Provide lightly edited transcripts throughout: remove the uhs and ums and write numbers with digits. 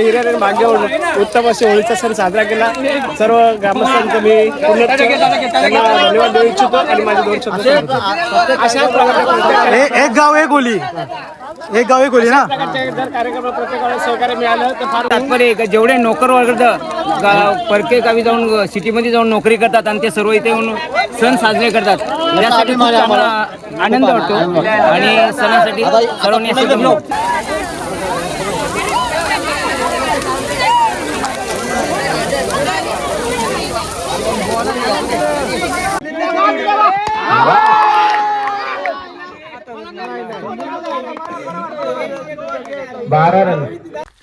हिरियाने मागे उत्तम असे होळीचा सण साजरा केला. सर्व ग्रामस्थांचं मी पूर्ण त्यांना धन्यवाद देऊ इच्छितो आणि माझे 2 शब्द अशा प्रकारे एक गाव एक होली ना. जर कार्यक्रमाला प्रत्येकाला सहकार्य मिळालं तर फार तात्पर्य जेवढे नोकर वर्ग परके गावी जाऊन सिटीमध्ये जाऊन नोकरी करतात आणि ते सर्व इथे येऊन सण साजरे करतात. यासाठी खूप आम्हाला आनंद वाटतो आणि सणासाठी सर्वांनी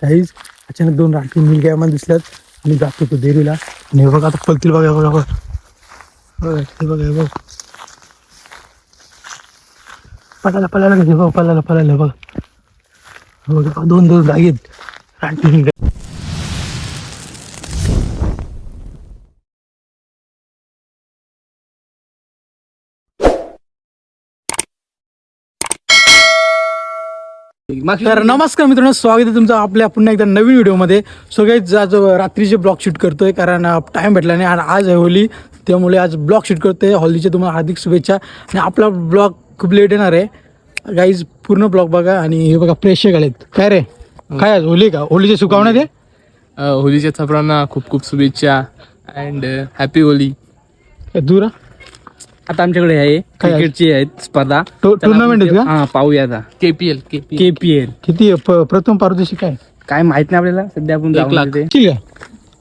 काहीच अचानक 2 राठी मुलग्या मला दिसल्यात आणि जातो तो देरीला. आणि हे बघ आता पलतील बघा बघा हे बघा पळायला कसे बघ पळायला बघ 2 जागेत राठी. तर नमस्कार मित्रांनो, स्वागत आहे तुमचं आपल्या पुन्हा एकदा नवीन व्हिडिओमध्ये. सो गाईज आज रात्रीचे ब्लॉग शूट करतोय कारण टाइम भेटला नाही आणि आज आहे होली, त्यामुळे आज ब्लॉग शूट करतोय. होलीचे तुम्हाला हार्दिक शुभेच्छा. आणि आपला ब्लॉग खूप लेट येणार आहे गाईज, पूर्ण ब्लॉग बघा. आणि हे बघा प्रेक्षक आलेत. काय रे काय आज होली का? होलीचे शुभकामना दे. होलीच्या सर्वांना खूप खूप शुभेच्छा अँड हॅपी होली. दूर आता आमच्याकडे आहे क्रिकेटची आहेत स्पर्धा, टुर्नामेंट आहे का? हा पाहूया आता. केपीएल किती प्रथम पारितोषिक काय माहित नाही आपल्याला, सध्या आपण 1 लाख. ठीक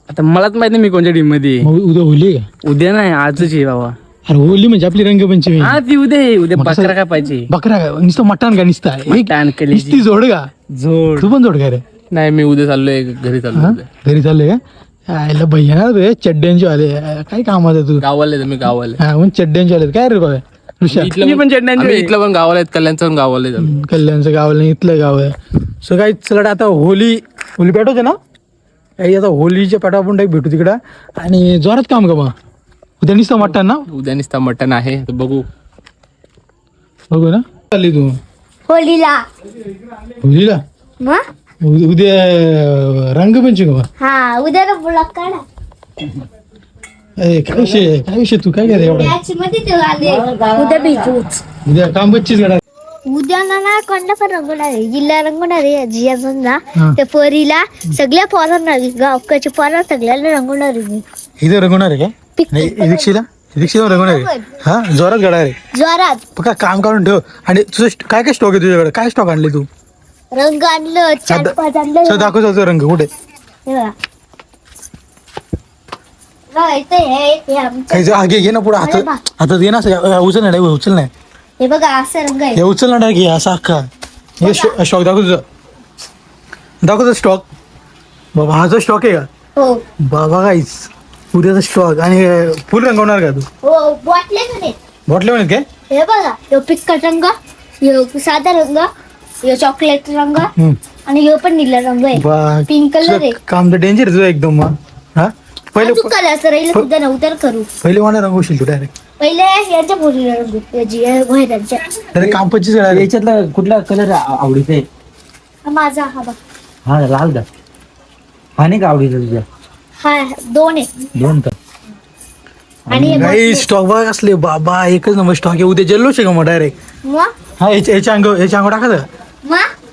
आता मलाच माहित नाही मी कोणत्या टीम मध्ये आहे. उद्या होली का? उद्या नाही आजच आहे बाबा. अरे होली म्हणजे आपली रंगपंचमी. हा ती उद्या आहे. उद्या बकरा काय पाहिजे? बकरा काय नुसतं मटण का नुसतं नुसती जोड का? जोड. तू पण जोड काय रे? नाही मी उद्या चाललोय घरी चाललोय. घरी चालले का? आयला भैया ना रे चड्ड्यांचे आले काय कामाचं तू? गावाले मी गावाले. हा मग चड्ड्यांचे आले काय रे बाबा? मी पण चेन्नईचे. इथलं पण गावाला आहेत, कल्याणचं पण गावाला आहे. कल्याणचं गाव नाही इथलं गाव आहे. सो काही चला आता होली पेटवते ना काही. आता होलीच्या पेटा आपण टाईप भेटू तिकडं आणि जोरात काम का मग उद्या निसतं मटण ना? उद्या निसता मटण आहे, बघू ना. चालली तू होलीला? उद्या रंगपंचमी का? हा उद्या ब्लॉग काढा. काय विषय तू काय करे एवढा? उद्या भेटूच. उद्या काम बच्चीच गडा. उद्या ना कोणता पण रंगवणार आहे, जिल्हा रंगवणार आहे. जिया समजा त्या परीला सगळ्या पोरांना गावच्या पोरांना सगळ्याला रंगवणार आहे मी. इथे रंगवणार आहे का? नाही रिक्षेला रंगवणार आहे. हा जोरात गडा रे. जोरात का काम काढून ठेव. आणि तुझं काय स्टॉक आहे तुझ्याकडे? काय स्टॉक आणले तू? रंग आणलं 4-5 आणलं. दाखव रंग कुठे? घे ना पुढे हातात घे ना. उचल नाही हे बघा असं रंग आहे. हे उचलणार घे असा अख्खा. हे स्टॉक दाखव स्टॉक. बाबा हा जो स्टॉक आहे का? हो बाबा काहीच पुऱ्याचा स्टॉक. आणि फुल रंगवणार का तू? हो बॉटले म्हणे काय? हे बघा यो पिक्कट रंग, यो साधा रंग, यो चॉकलेट रंग आणि यो पण निळा रंग आहे. पिंक कलर आहे. काम तर डेंजर तुझं एकदम. हा पहिले कलर राहील उद्या नंतर करू. पहिले वाणा रंगवशील तू डायरेक्ट. पहिले यांच्या पोरीला रंगू. अरे कांपची याच्यातला कुठला कलर आवडीचा आहे? माझा हा बघ. हा लाल का? हा नाही का आवडीचा तुझ्या? हा 2 आहे. 2 का? आणि स्टॉक बघ असले बाबा एकच नंबर स्टॉक आहे. उद्या जल्लोष आहे का मग डायरेक्ट? मग हा याच्या अंग टाकायचं.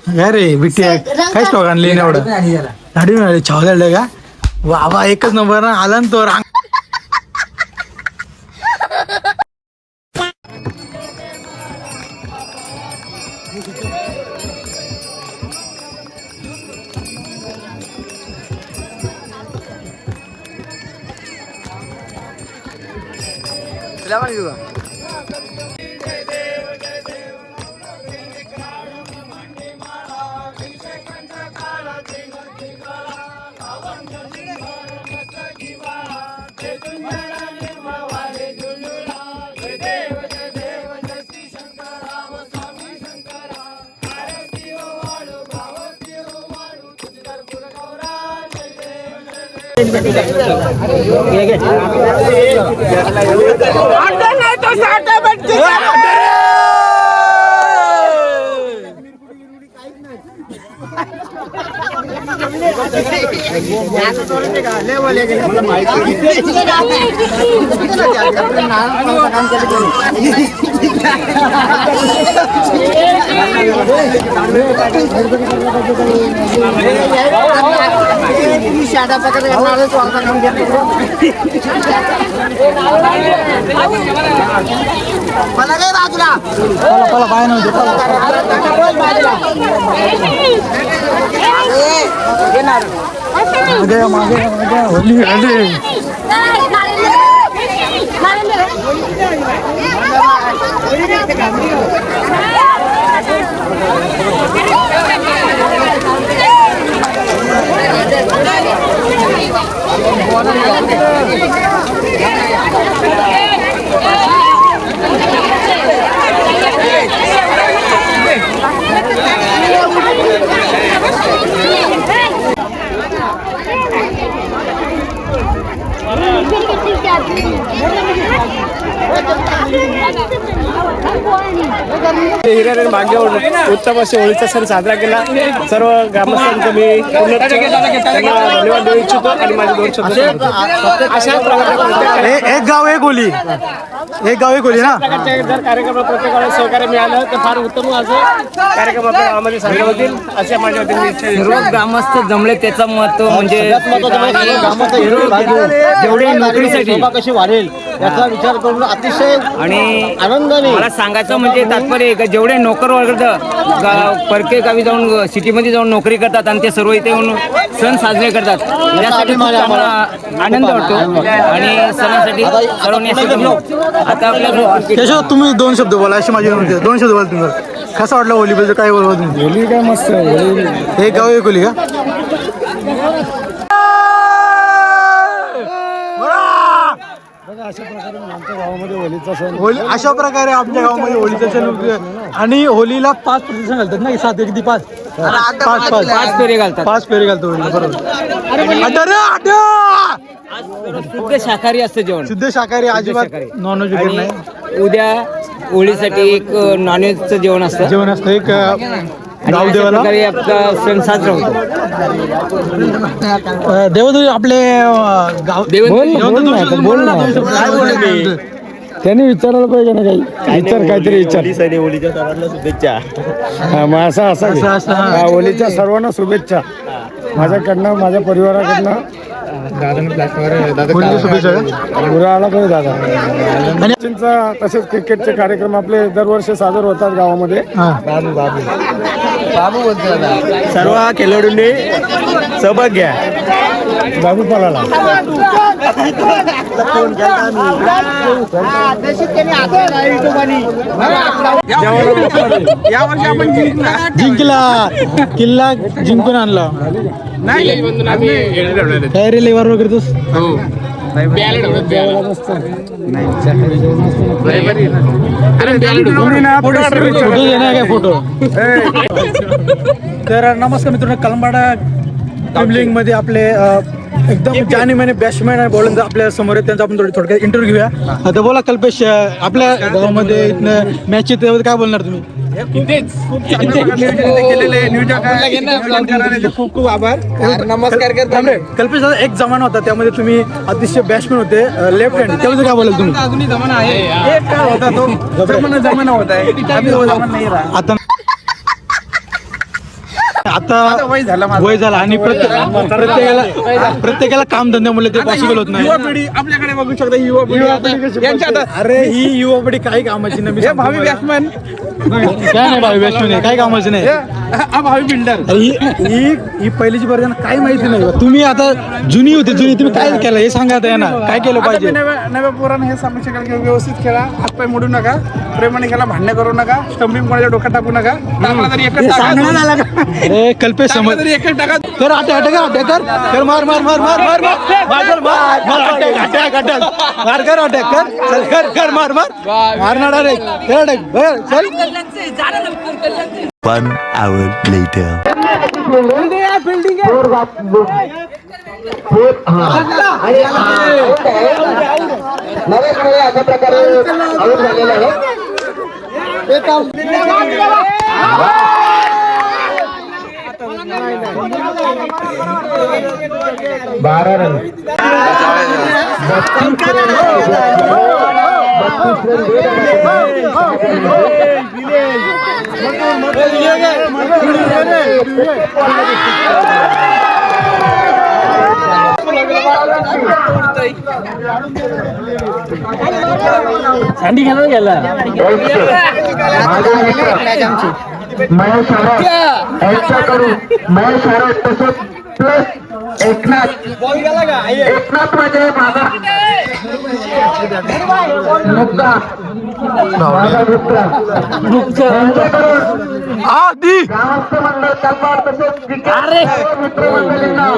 काय रे बिट्टी काय स्टॉक आणले एवढं? गाडी मिळाली छावले का? बाबा एकच नंबर ना आला ना तो. चला बाय नव्हते मागे होली आली. हिरियाने मागे उत्तम असे होळीचा सण साजरा केला. सर्व ग्रामस्थांचं मी त्यांना धन्यवाद देऊ इच्छितो आणि माझे 2 शब्द अशा प्रकारे एक गाव एक होली, एक गाव एक होली ना. जर कार्यक्रम प्रत्येकाला सहकार्य मिळालं तर फार उत्तम असं कार्यक्रम आपल्या गावामध्ये साजरे होतील असे माझ्या वतीने इच्छा आहे. सर्व ग्रामस्थ जमले त्याचं महत्व म्हणजे जेवढे नोकरीसाठी कशी वाढेल याचा विचार करून अतिशय आणि आनंदाने मला सांगायचं म्हणजे तात्पर्य आहे का जेवढे नोकर वर्ग परके गावी जाऊन सिटीमध्ये जाऊन नोकरी करतात आणि ते सर्व इथे येऊन सण साजरे करतात त्यासाठी खूप चांगला आनंद वाटतो आणि सणासाठी सर्वांनी असं जमलं. आता आपल्या केशव तुम्ही 2 शब्द बोला अशी माझी विनंती आहे. 2 शब्द बोला तुम्ही. कसं वाटलं होली बद्दल काय बोलवा तुम्ही? होली काय मस्त आहे. एक गाव एक होली का? अशा प्रकारे आमच्या गावामध्ये होलीचा सण होली अशा प्रकारे आमच्या गावामध्ये होलीचा सण होतो. आणि होलीला 5 प्रदर्शन घालतात ना, 7 1 5 5 फेरे घालतात. 5 फेरी घालतो होलीला. बरोबर. शुद्ध शाकाहारी असतं जेवण. शुद्ध शाकाहारी, अजिबात नॉनव्हेज वगैरे नाही. आणि उद्या होळीसाठी एक नॉनव्हेजचं जेवण असतं. जेवण असतं एक आणि अशा गावदेवाला. प्रकारे आपला सण साजरा होतो. देवदेव आपले गाव त्यांनी विचारायला पाहिजे ना काही काहीतरी विचार. होलीच्या सर्वांना शुभेच्छा. मग असा असं, हा. होलीच्या सर्वांना शुभेच्छा माझ्याकडनं, माझ्या परिवाराकडनं. होलीच्या शुभेच्छा का? पुरा आला पाहिजे दादा. तसेच क्रिकेटचे कार्यक्रम आपले दरवर्षी सादर होतात गावामध्ये. सर्व खेळाडूंनी सहभाग घ्या. बाबू पळाला. जिंकला, किल्ला जिंकून आणला. काय रे लेवर वगैरे तूच? फोटो देणार काय फोटो? तर नमस्कार मित्रांनो, कलंबाडा ट्रॅव्हलिंग मध्ये आपले एकदम जाने माने बॅट्समॅन आणि बॉलर आपल्या समोर आहेत. त्यांचा आपण थोडक्यात इंटरव्ह्यू घेऊया. आता बोला कल्पेश, आपल्या गावामध्ये इथनं मॅच येते काय बोलणार तुम्ही? खूप खूप आभार. नमस्कार कल्पेश दादा, एक जमाना होता त्यामध्ये तुम्ही अतिशय बॅट्समॅन होते, लेफ्ट हँड, त्यामध्ये काय बोलाल तुम्ही? अजूनही जमाना आहे. एक काय होता तो जमाना होता आहे. आता वय झालं वय झालं आणि प्रत्येकाला काम धंद्यामुळे ते पॉसिबल होत नाही. युवा पिढी आपल्याकडे बघू शकता. युवा पिढी यांच्या हातात अरे ही युवा पिढी काही कामाची नाही. भावी बॅट्समॅन, काय नाही भावी बॅट्समॅन आहे, काही कामाची नाही. हा भावी बिल्डर. ही पहिलीची वर्जन काही माहिती नाही. तुम्ही आता जुनी होती, तुम्ही काय केलं हे सांगा आता यांना, काय केलं पाहिजे? नव्या पोरांना हे सांगू शकाल की व्यवस्थित खेळा, हातपाय मोडू नका, प्रेमाने खेळा, भांडणे करू नका, स्टंपिंग कोणाच्या डोक्यात टाकू नका. टाकला तरी एकच टाका. अरे कल्पेश टाकला समज तरी एकच टाका. कर, अटॅक कर, मार मार मार मार मार मार मार कर, मार मारणार रे, कर अटॅक, चल. 1 hour later. 12 रन. सँडी खेळायला गेला महेश यांच्याकडून महेश तसंच प्लस एकनाथ मध्ये माझा आधी ग्रामस्थ मंडळ कल्पार तसेच मित्रमंडळींना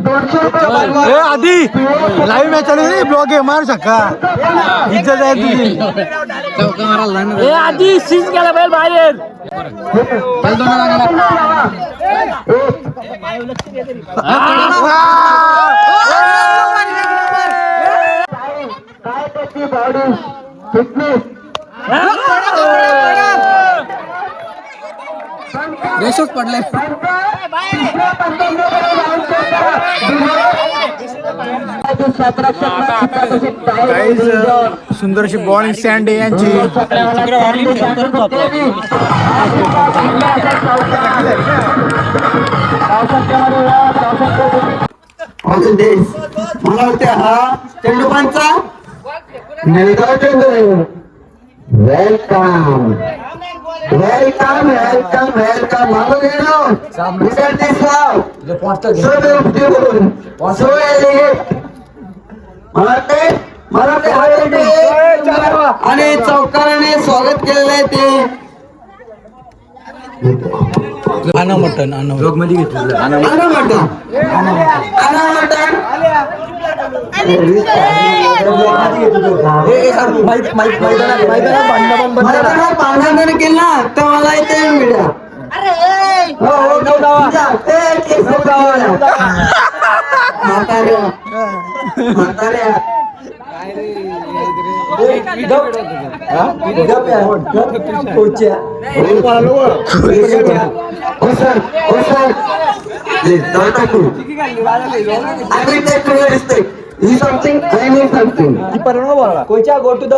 200 रुपये ए आधी लाईव्ह मॅच चालू आहे ब्लॉग आहे मारू शका इज्जत आहे तुझी ए आधी सीज गेला बैल बाहेर काय त्याची बॉडी फिटनेस देशच पडले सुंदर अशी बॉलिंग सँडे यांची मला वाटते हा चेंडूपांचा निलगाव चेंडू वेलकम वेलकम वेलकम वेलकम मागून येणं विद्यार्थी स्वाव मला आणि चौकाराने स्वागत केलेलं आहे ते आणा मटन मध्ये घेतलेलं पाण्याने केलं ना तर मला इथे मिळा something, I need something. Go to the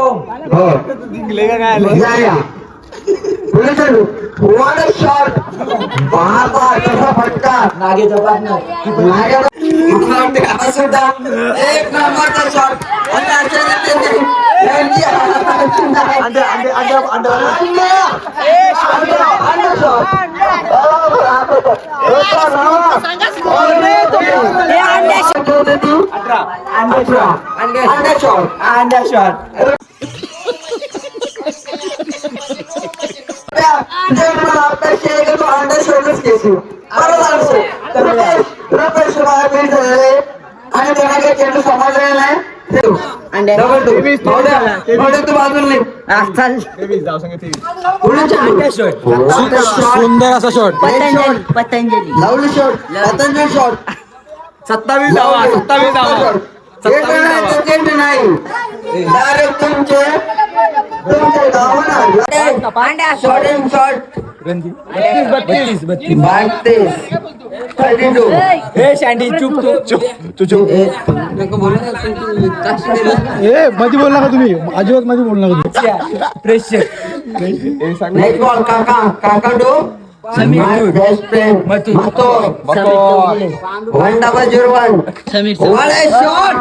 What a shot! बाबा कसा फटका नागेचा पार्टनर सुद्धा एक नंबरचा शॉट आणि अशा रीतीने आणि त्यांना काही चेंडू समजलेला नाही सुंदर असा शॉट पतंजली लावली शॉट पतंजली शॉट 27 धावा चेंडू नाही डायरेक्ट तुमचे धावणार shot in short 32 32 A sandy चुप चुप ए मध्ये बोल नका तुम्ही अजिबात मध्ये बोल नका प्रेशर नेक्स्ट बॉल काका डू बेस्ट फ्रेंड मतो 1-0-1 what a shot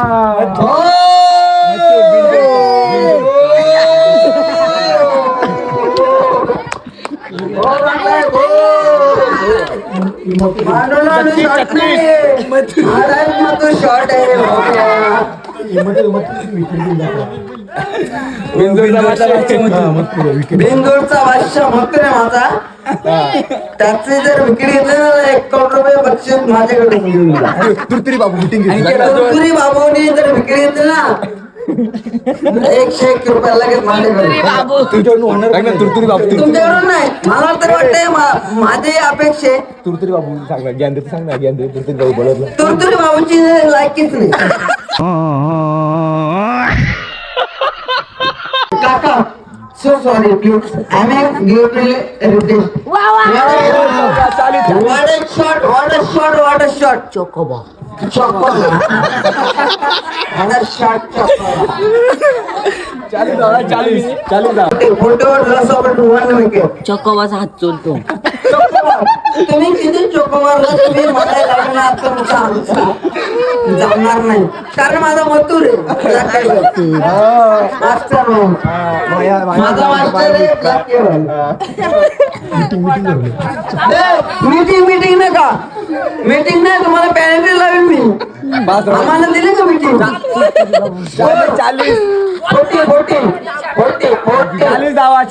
शॉट आहे बिंदूरचा बादशाह मग रे माझा त्याचे जर विकेट घेतले ना 1 करोड रुपये बक्षीस माझ्याकडे तुरतुरी बाबू तुरी बाबूने जर विकेट घेतले ना 101 रुपये लगेच माझ्याकडे तुरतुरी बाबू तुमच्याकडून नाही मला तर वाटतंय माझी अपेक्षा तुरतुरी बाबू सांग ज्ञान देते सांग ना ज्ञान देते तुरतुरी बाबू बोलत तुरतुरी बाबूची लायकीच नाही काका So sorry, please. I may give me a request. What a shot. Chocobo. What a shot, Chocobo. Photo रसोबत 1 विकेट. चोकोबाचा हात चोलतो. तुम्ही किती चोकोबारला तुम्ही म्हणायला लागणार तुमचा आमचा जमणार नाही कारण माझा मथुर आहे मास्टर माझा मास्टर आहे मीटिंग नका मीटिंग नाही तुम्हाला पॅनेल लावेल मी आम्हाला दिली का मीटिंग 40 जावा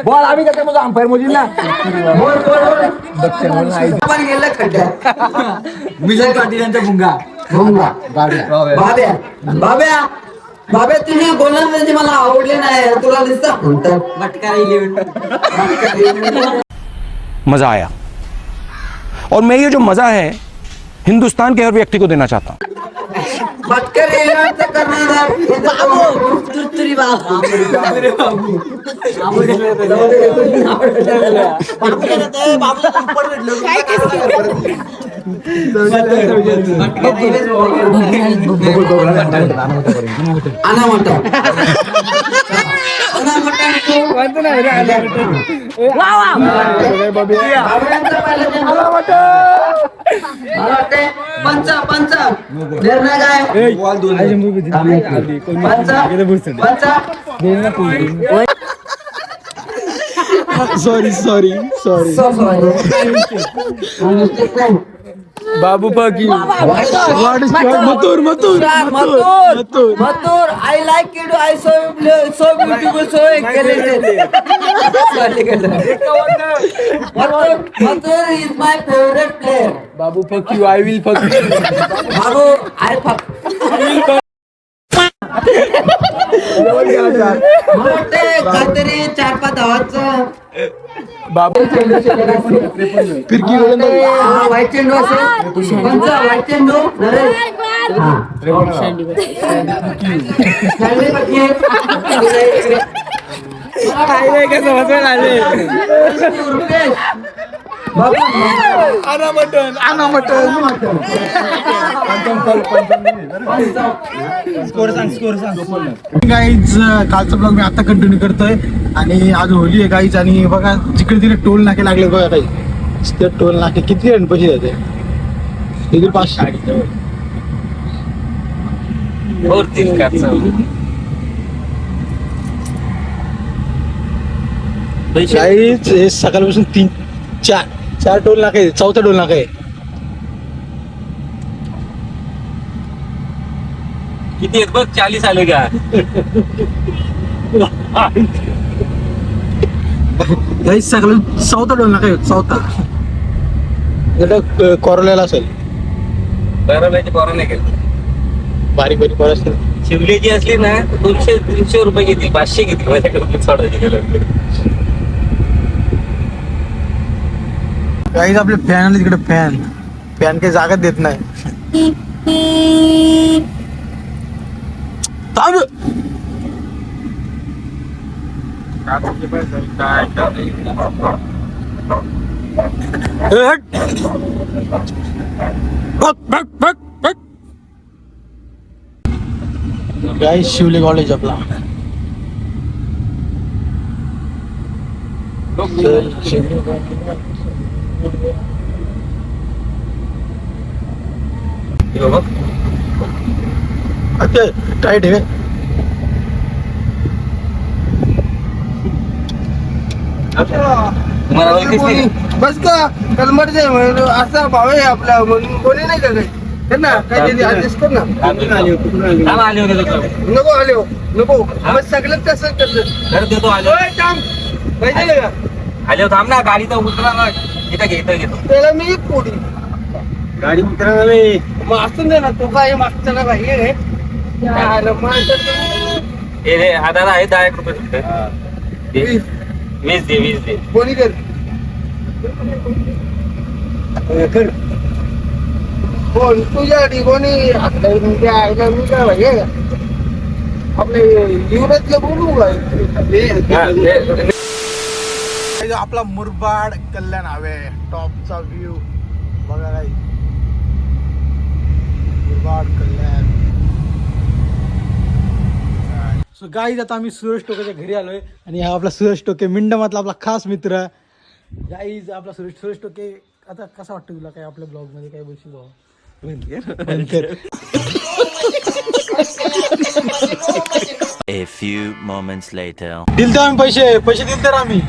बॉल आम्ही कसं मग अंपायर मोजील ना आपण गेलं खड्ड्यात विजय पाटील यांचा भुंगा बाब्या तुझे गोलंदाजी मला आवडले नाही तुला दिसतं भटका 11 मज़ा आया और मैं ये जो मज़ा है हिंदुस्तान के हर व्यक्ति को देना चाहता हूँ भटका 11 करणार पंचा निर्णय काय सॉरी बाबू पाकी Mathur I like it. I so beautiful, so intelligent. Mathur is my favorite player. Babu fuck you, I will fuck you. Babu, I fuck. मोठे काहीतरी 4-5 धावाचं बाबू फिरकी व्हाईट चेंडू असेल व्हाईट चेंडू नरेश गाईज कालचा ब्लॉग मी आता कंटिन्यू करतोय आणि आज होली आहे गाईज आणि बघा जिकडे तिकडे टोल नाके लागले बघा काही ते टोल नाके किती पैसे जाते तिथे 500 गाईज हे सकाळपासून 4 टोल नाके 4था टोल नाका आहे किती आहेत बघ 40 आले का गाईज सकाळ 4था टोल नाका आहे 4था कोरोल्याला असेल बरोबर पोरं नाही गेले बारीक पोरं असतील शिवलेची असली ना 200-300 रुपये घेतील 500 घेतील माझ्याकडे सोडायचे गेलं गाईज आपले फॅन आले तिकडे फॅन काही जागा देत नाही गाईज शिवले कॉलेज आपला अच्छा टाइट है बस का कलमट जे असा भाव आहे आपला म्हणून कोणी नाही का काही ना काहीतरी ऍडजस्ट कर ना आले होते नको आले हो नको मग सगळंच तसंच करतात घर देतो आले पाहिजे का आले थांब ना गाडीचा उतरा ना इथं घेतो त्याला मी एक पोडी गाडी उतरा ना मी मग असून दे ना तू काय मागचा ना भाई रे हे आधार आहे 10 रुपये सुट्टे 20 दे कोणी कर कोण तुझ्या कोणी आईला मी काय भाई आपला मुरबाड कल्याण हवे टॉपचा व्ह्यू बघा काही मुरबाड कल्याण. सो गाईज आता आम्ही सुरेश टोकेच्या घरी आलोय आणि हा आपला सुरेश टोके मिंडमातला आपला खास मित्र गाईज आपला सुरेश टोके. आता कसा वाटतं तुला काय आपल्या ब्लॉग मध्ये काय बोलशील बाबा? A few moments later. दिलतो आम्ही पैसे दिल तर आम्ही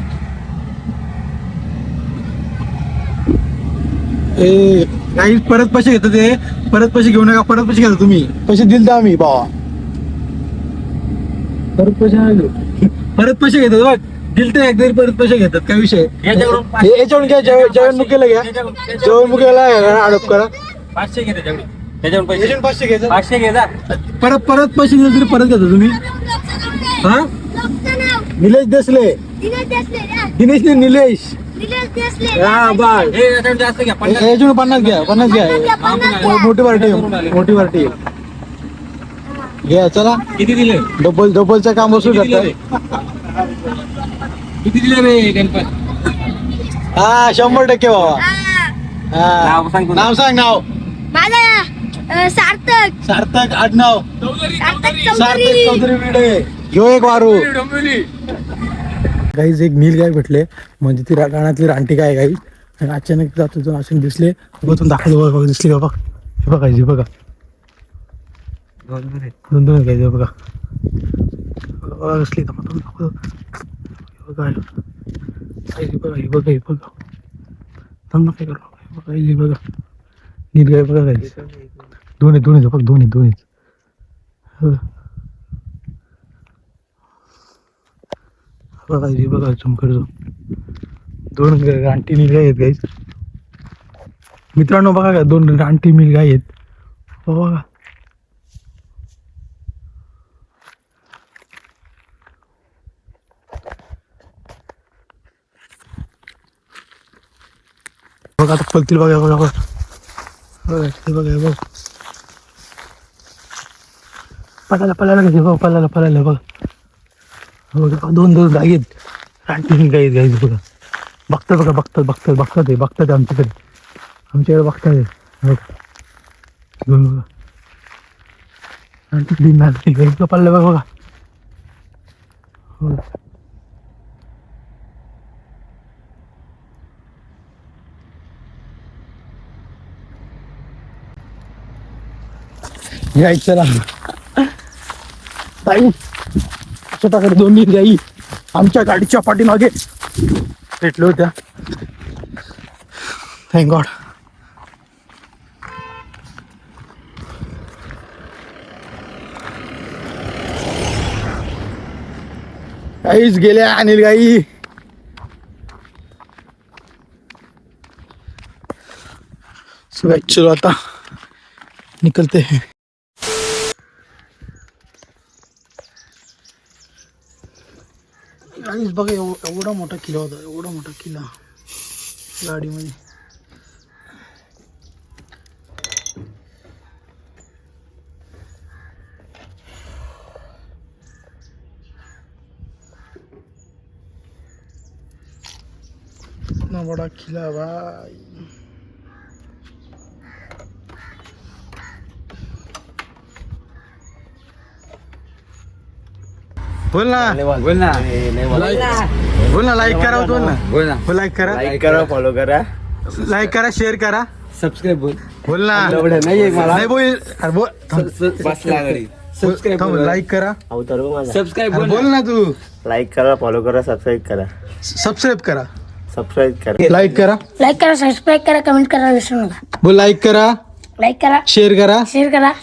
काही परत पैसे घेतो ते परत पैसे घेऊ नका. परत पैसे घेतो तुम्ही पैसे दिल तर आम्ही बाबा परत पैसे घेतात बघ. दिल तर एकदा परत पैसे घेतात काय विषय याच्यावरून घ्या. जेवण मुकेला घ्या. जेवण मुकेला अडप करा 500 घे त्याच्यावर पैसे 500 घ्यायचं. 500 घे जा. परत पैसे दिले तरी परत घेतो तुम्ही. हा निलेश देसले दिनेश नाही निलेश. हा बस जास्त घ्या. याच्यावर 50 घ्या. 50 घ्या. मोठी पार्टी घ्या. चला किती दिले? डबलचं काम वसूल करतात. किती दिले रे गणपत? हा 100% बाबा. नाव सांग तुझं. नाव सांग. नाव माझा सार्थक आडनाव सार्थक चौधरी विडे. ह्यो एक वारू गाईज एक नील गाय भेटले म्हणजे ती रानातली रानटी गाय गाई आणि अचानक जातो असे दिसले बघून दाखवले बघा दिसली बाबा. हे बघा हे बघा 2 गाय बघा दिसली बघा हे बघा थांब काय करू बघा हे बघा नील गाय बघा गाईज. दोन्ही बघ दोन्ही बघा हे बघा झुमकर 2 रानटी नील गाय आहेत गाईज. मित्रांनो बघा का 2 रानटी नील गाय आहेत बघा. बघा आता पलतील बघा बघा पळायला कसे बघ पळायला बघा. 2 गाई आहेत रानटी गाई आहेत गाईज बघा. बघतात आमच्याकडे बघतात बघा. रानटी गाईचं पळायला बघा. चला ताई स्वतःकडे 2 गाई आमच्या गाडीच्या पाठीमागे भेटल्या होत्या. Thank God. गाईच गेल्या अनिल गाई. चलो आता निकलते हैं. गाईज बघा एवढा मोठा किल्ला होता गाडीमध्ये. इतना बड़ा किला भाई. बोल ना लाईक करा. लाईक करा फॉलो करा लाईक करा शेअर करा सबस्क्राईब बोल ना. नाही बोल लाईक करा सबस्क्राईब बोल ना तू. लाईक करा फॉलो करा सबस्क्राईब करा लाईक करा सबस्क्राईब करा कमेंट करा विसरू नका. बोल लाईक करा शेअर करा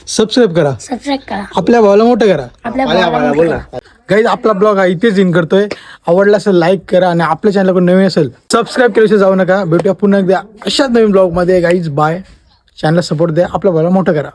सबस्क्राईब करा आपल्या भावाला मोठं करा. गाईज आपला ब्लॉग हा इथेच इन करतोय. आवडला असेल लाईक करा आणि आपल्या चॅनल कोण नवीन असेल सबस्क्राईब केल्याशिवाय जाऊ नका. भेटूया पुन्हा एकदा अशाच नवीन ब्लॉग मध्ये. Guys bye. चॅनलला सपोर्ट द्या. आपल्या भावाला मोठं करा.